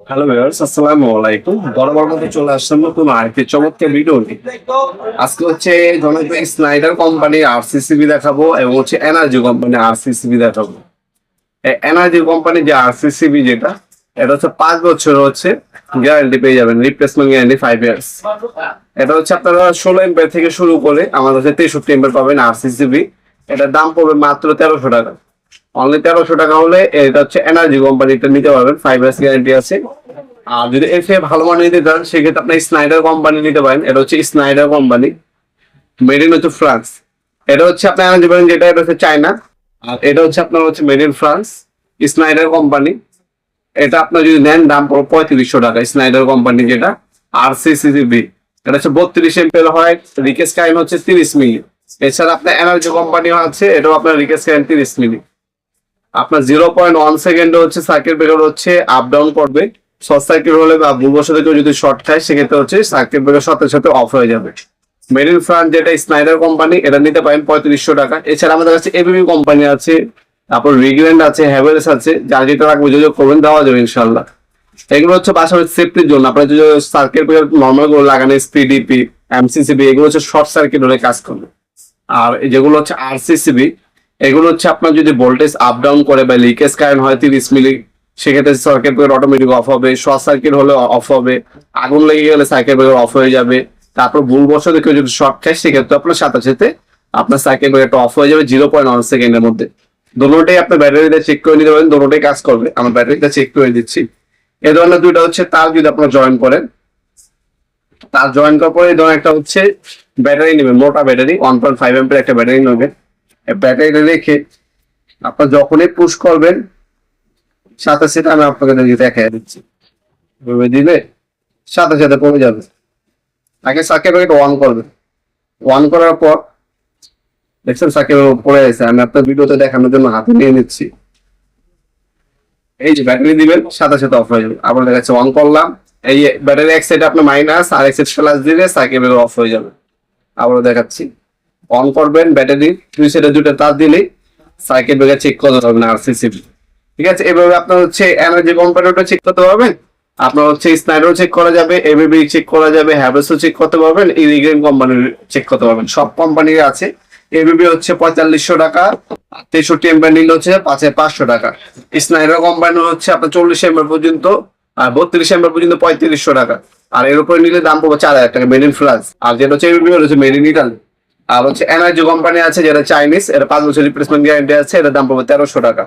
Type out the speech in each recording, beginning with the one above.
Hello viewers, আসসালামু আলাইকুম। বরাবর মতো চলে আসলাম নতুন আরেকটি চমৎকার ভিডিও নিয়ে। আজকে হচ্ছে জনপ্রিয় স্নাইডার কোম্পানির আরসিসিবি দেখাবো এবং হচ্ছে এনার্জি কোম্পানি আরসিসিবি দেখাবো। এনার্জি কোম্পানি যে আরসিসিবি যেটা, এটা হচ্ছে 5 বছর হচ্ছে গ্যারান্টি পেয়ে যাবেন, রিপ্লেসমেন্ট গ্যারান্টি 5 ইয়ার্স। এটা হচ্ছে আপনারা 16 এম্পিয়ার থেকে শুরু করে আমাদের হচ্ছে 63 এম্পিয়ার পাবেন আরসিসিবি। এটার দাম পড়বে মাত্র 1300 টাকা। অনলি 1300 টাকা হলে এটা হচ্ছে এনার্জি কোম্পানিটা নিতে পারবেন, 5 ইয়ার্স গ্যারান্টি আছে। আর যদি এর থেকে ভালো মানের নিতে চান সেক্ষেত্রে আপনি স্নাইডার কোম্পানি নিতে পারেন। এটা হচ্ছে স্নাইডার কোম্পানি, মেড ইন হচ্ছে ফ্রান্স। এটা হচ্ছে আপনি এনার্জি পাবেন যেটা, এটা হচ্ছে চায়না। আর এটা হচ্ছে আপনার হচ্ছে made in France, Schneider company. এটা আপনার যদি নেন দাম পড়বে 3500 টাকা। স্নাইডার কোম্পানি যেটা আরসিসিবি, এটা হচ্ছে 32 এম্পিয়ার হয়, রিকেস কারেন্ট হচ্ছে 30 মিলি। এছাড়া আপনার এনার্জি কোম্পানি আছে, এটাও আপনার রিকেস কারেন্ট 30 মিলি। আপনার 0.1 সেকেন্ডে হচ্ছে সার্কিট ব্রেকার হচ্ছে আপ ডাউন করবে। শর্ট সার্কিট হলে বা ভুলবশত কেউ যদি শর্ট খায় সেক্ষেত্রে হচ্ছে সার্কিট ব্রেকার সাথে সাথে অফ হয়ে যাবে। মেড ইন ফ্রান্স যেটা স্নাইডার কোম্পানি, এটা নিতে পারেন 3500 টাকা। এছাড়া আমাদের কাছে এবিবি কোম্পানি আছে, তারপর রিগ্রেন্ড আছে, হ্যাভেলস আছে, যার যেটা রাখবে যোগাযোগ করবেন, দেওয়া যাবে ইনশাল্লাহ। এগুলো হচ্ছে পাশাপাশি সেফটির জন্য আপনার যদি সার্কিট ব্রেকার নর্মাল গুলো লাগানো, এসপিডিপি, এমসিসিবি, এগুলো হচ্ছে শর্ট সার্কিট হলে কাজ করবে। আর যেগুলো হচ্ছে আরসিসিবি, এগুলো হচ্ছে আপনার যদি ভোল্টেজ আপ ডাউন করে বা লিকেজ কারেন্ট হয় 30 মিলি, সেক্ষেত্রে সার্কিট ব্রেকার অটোমেটিক অফ হবে। শর্ট সার্কিট হলে অফ হবে। আগুন লেগে গেলে সার্কিট ব্রেকার অফ হয়ে যাবে। তারপর ভুলবশত কেউ যদি শর্ট খায় সেক্ষেত্রে আপনার সাথে সাথে আপনার সার্কিট ব্রেকারটা অফ হয়ে যাবে 0.1 সেকেন্ডের মধ্যে। দুটোটাই আপনার ব্যাটারিতে চেক করে নিতে পারেন, দুটোটাই কাজ করবে। আমার ব্যাটারিটা চেক করে দিচ্ছি। এই ধরনের দুইটা হচ্ছে তার যদি আপনারা জয়েন করেন, তার জয়েন করার পরে এই ধরনের একটা হচ্ছে ব্যাটারি নেবেন, মোটা ব্যাটারি 1.5 এম্পিয়ার একটা ব্যাটারি নেবেন। ব্যাটারিটা রেখে আপনার যখনই পুশ করবেন সাথে সাথে আমি আপনাকে দেখা দিচ্ছি, দিলে সাথে সাথে পড়ে যাবে। আগে সার্কিট ব্রেকার অন করবেন, অন করার পর দেখছেন সার্কিট পড়ে গেছে। আমি আপনার ভিডিওতে দেখানোর জন্য হাতে নিয়ে নিচ্ছি। এই যে ব্যাটারি দিবেন সাথে সাথে অফ হয়ে যাবে। আবার দেখাচ্ছে অন করলাম, এই ব্যাটারি এক সাইডে আপনার মাইনাস আর এক সাইড প্লাস দিলে সার্কিট ব্রেকার অফ হয়ে যাবে। আবারও দেখাচ্ছি, অন করবেন, ব্যাটারি দুই সাইডে দুটো তার দিলেই সার্কিট ব্রেকার চেক করতে পারবেন আরসিসিবি। ঠিক আছে, এভাবে আপনার হচ্ছে এনার্জি কোম্পানিটা চেক করতে পারবেন। আপনার হচ্ছে স্নাইডারও চেক করা যাবে, এবিবি চেক করা যাবে, হ্যাভেলসও চেক করতে পারবেন, ইরিগ্রেন কোম্পানির চেক করতে পারবেন। সব কোম্পানির আছে। এবিবি হচ্ছে 4500 টাকা, 63 এম্পিয়ার নিলে হচ্ছে 5,500 টাকা। স্নাইডার কোম্পানি হচ্ছে আপনার 40 এম্পিয়ার পর্যন্ত, আর 32 এম্পিয়ার পর্যন্ত 3500 টাকা। আর এর উপরে নিলে দাম পড়বে 4000 টাকা, মেড ইন ফ্রান্স। আর যেটা হচ্ছে এবিবি হচ্ছে মেড ইন ইটালি। আর হচ্ছে এনার্জি কোম্পানি আছে যেটা চাইনিজ, এটা 5 বছর রিপ্লেসমেন্ট গ্যারান্টি আছে, এটার দাম পড়বে 1300 টাকা।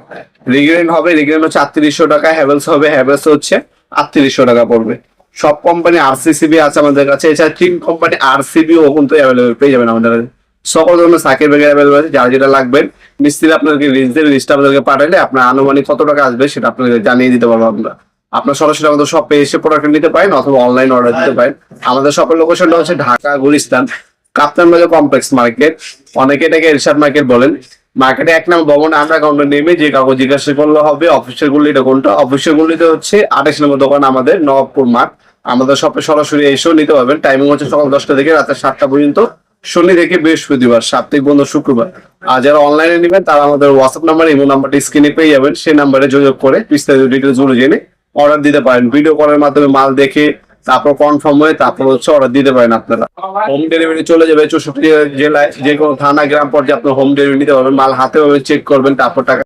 রিগ্রেন হবে, রিগ্রেন হচ্ছে 3800 টাকা। হ্যাভেলস হবে, হ্যাভেলস হচ্ছে 3800 টাকা পড়বে। সব কোম্পানি আরসিসিবি আছে আমাদের কাছে। এছাড়া তিন কোম্পানি আরসিবি ও কিন্তু অ্যাভেলেবেল পেয়ে যাবেন আমাদের কাছে। সকল ধরনের সার্কিট ব্রেকার অ্যাভেলেবেল আছে, যার যেটা লাগবেন মিস্ত্রি আপনাদেরকে লিস্ট দেবে, লিস্টটা আপনাদেরকে পাঠালে আপনার আনুমানিক কত টাকা আসবে সেটা আপনাদের জানিয়ে দিতে পারবো আমরা। আপনার সরাসরি আমাদের শপে এসে প্রোডাক্ট নিতে পারেন অথবা অনলাইন অর্ডার দিতে পারেন। আমাদের শপের লোকেশনটা হচ্ছে ঢাকা গুলিস্তান, কাপ্তান বাজার কমপ্লেক্স মার্কেট, অনেকে এটাকে এরশাদ মার্কেট বলেন। মার্কেটে 1 নম্বর ভবন আন্ডারগ্রাউন্ডে নেমে যে কাউকে জিজ্ঞাসা করলে হবে অফিসের গুলিটা কোনটা। অফিসের গুলিতে হচ্ছে 28 নম্বর দোকান আমাদের, নবাবপুর মাঠ। আমাদের শপে সরাসরি এসেও নিতে পারবেন। টাইমিং হচ্ছে সকাল 10টা থেকে রাতে 7টা পর্যন্ত, শনি থেকে বৃহস্পতিবার, সাপ্তাহিক বন্ধ শুক্রবার। আর যারা অনলাইনে নেবেন তারা আমাদের হোয়াটসঅ্যাপ নাম্বার, ইমো নাম্বারটি স্ক্রিনে পেয়ে যাবেন। সেই নাম্বারে যোগাযোগ করে বিস্তারিত ডিটেলস গুলো জেনে অর্ডার দিতে পারেন। ভিডিও কলের মাধ্যমে মাল দেখে তারপর কনফার্ম হয়ে তারপর হচ্ছে অর্ডার দিতে পারেন। আপনারা হোম ডেলিভারি চলে যাবে 64 জেলায়, যে কোনো থানা গ্রাম পর্যায়ে আপনার হোম ডেলিভারি নিতে পারবেন। মাল হাতে চেক করবেন, তারপর টাকা